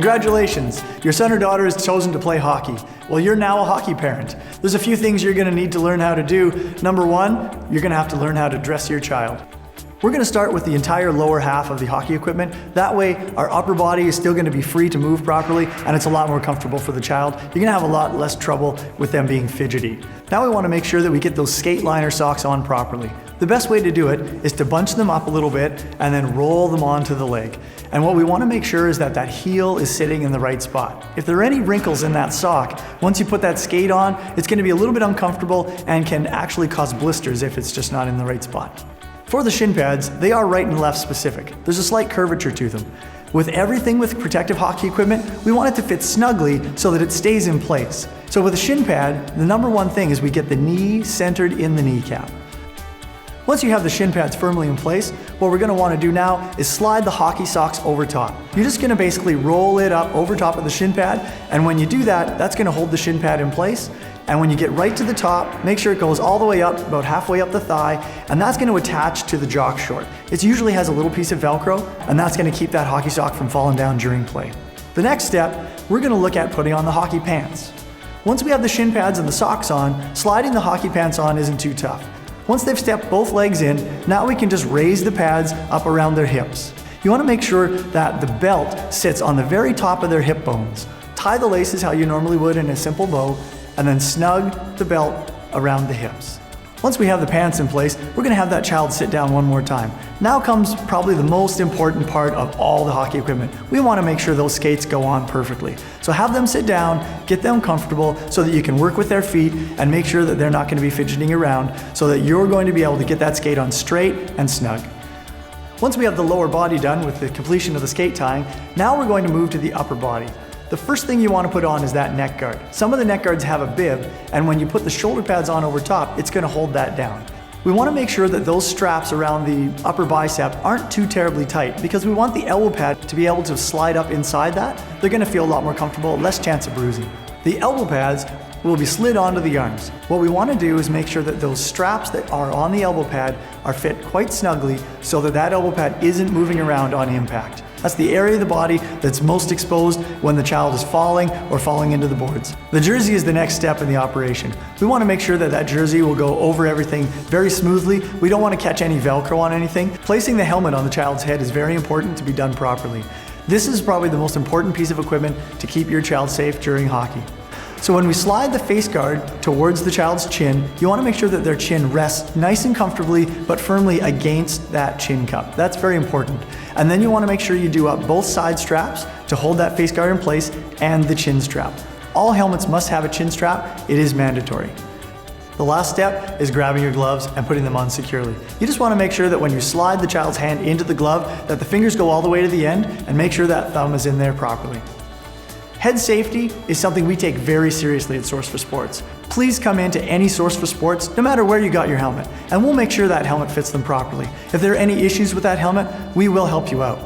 Congratulations, your son or daughter has chosen to play hockey. Well, you're now a hockey parent. There's a few things you're gonna need to learn how to do. Number one, you're gonna have to learn how to dress your child. We're gonna start with the entire lower half of the hockey equipment. That way, our upper body is still gonna be free to move properly, and it's a lot more comfortable for the child. You're gonna have a lot less trouble with them being fidgety. Now we wanna make sure that we get those skate liner socks on properly. The best way to do it is to bunch them up a little bit and then roll them onto the leg. And what we wanna make sure is that that heel is sitting in the right spot. If there are any wrinkles in that sock, once you put that skate on, it's gonna be a little bit uncomfortable and can actually cause blisters if it's just not in the right spot. For the shin pads, they are right and left specific. There's a slight curvature to them. With everything with protective hockey equipment, we want it to fit snugly so that it stays in place. So with a shin pad, the number one thing is we get the knee centered in the kneecap. Once you have the shin pads firmly in place, what we're gonna wanna do now is slide the hockey socks over top. You're just gonna basically roll it up over top of the shin pad, and when you do that, that's gonna hold the shin pad in place. And when you get right to the top, make sure it goes all the way up, about halfway up the thigh, and that's gonna attach to the jock short. It usually has a little piece of Velcro, and that's gonna keep that hockey sock from falling down during play. The next step, we're gonna look at putting on the hockey pants. Once we have the shin pads and the socks on, sliding the hockey pants on isn't too tough. Once they've stepped both legs in, now we can just raise the pads up around their hips. You wanna make sure that the belt sits on the very top of their hip bones. Tie the laces how you normally would in a simple bow, and then snug the belt around the hips. Once we have the pants in place, we're gonna have that child sit down one more time. Now comes probably the most important part of all the hockey equipment. We wanna make sure those skates go on perfectly. So have them sit down, get them comfortable so that you can work with their feet and make sure that they're not gonna be fidgeting around so that you're going to be able to get that skate on straight and snug. Once we have the lower body done with the completion of the skate tying, now we're going to move to the upper body. The first thing you want to put on is that neck guard. Some of the neck guards have a bib, and when you put the shoulder pads on over top, it's going to hold that down. We want to make sure that those straps around the upper bicep aren't too terribly tight because we want the elbow pad to be able to slide up inside that. They're going to feel a lot more comfortable, less chance of bruising. The elbow pads will be slid onto the arms. What we want to do is make sure that those straps that are on the elbow pad are fit quite snugly so that that elbow pad isn't moving around on impact. That's the area of the body that's most exposed when the child is falling or falling into the boards. The jersey is the next step in the operation. We want to make sure that that jersey will go over everything very smoothly. We don't want to catch any Velcro on anything. Placing the helmet on the child's head is very important to be done properly. This is probably the most important piece of equipment to keep your child safe during hockey. So when we slide the face guard towards the child's chin, you want to make sure that their chin rests nice and comfortably but firmly against that chin cup. That's very important. And then you want to make sure you do up both side straps to hold that face guard in place and the chin strap. All helmets must have a chin strap. It is mandatory. The last step is grabbing your gloves and putting them on securely. You just want to make sure that when you slide the child's hand into the glove that the fingers go all the way to the end and make sure that thumb is in there properly. Head safety is something we take very seriously at Source for Sports. Please come into any Source for Sports, no matter where you got your helmet, and we'll make sure that helmet fits them properly. If there are any issues with that helmet, we will help you out.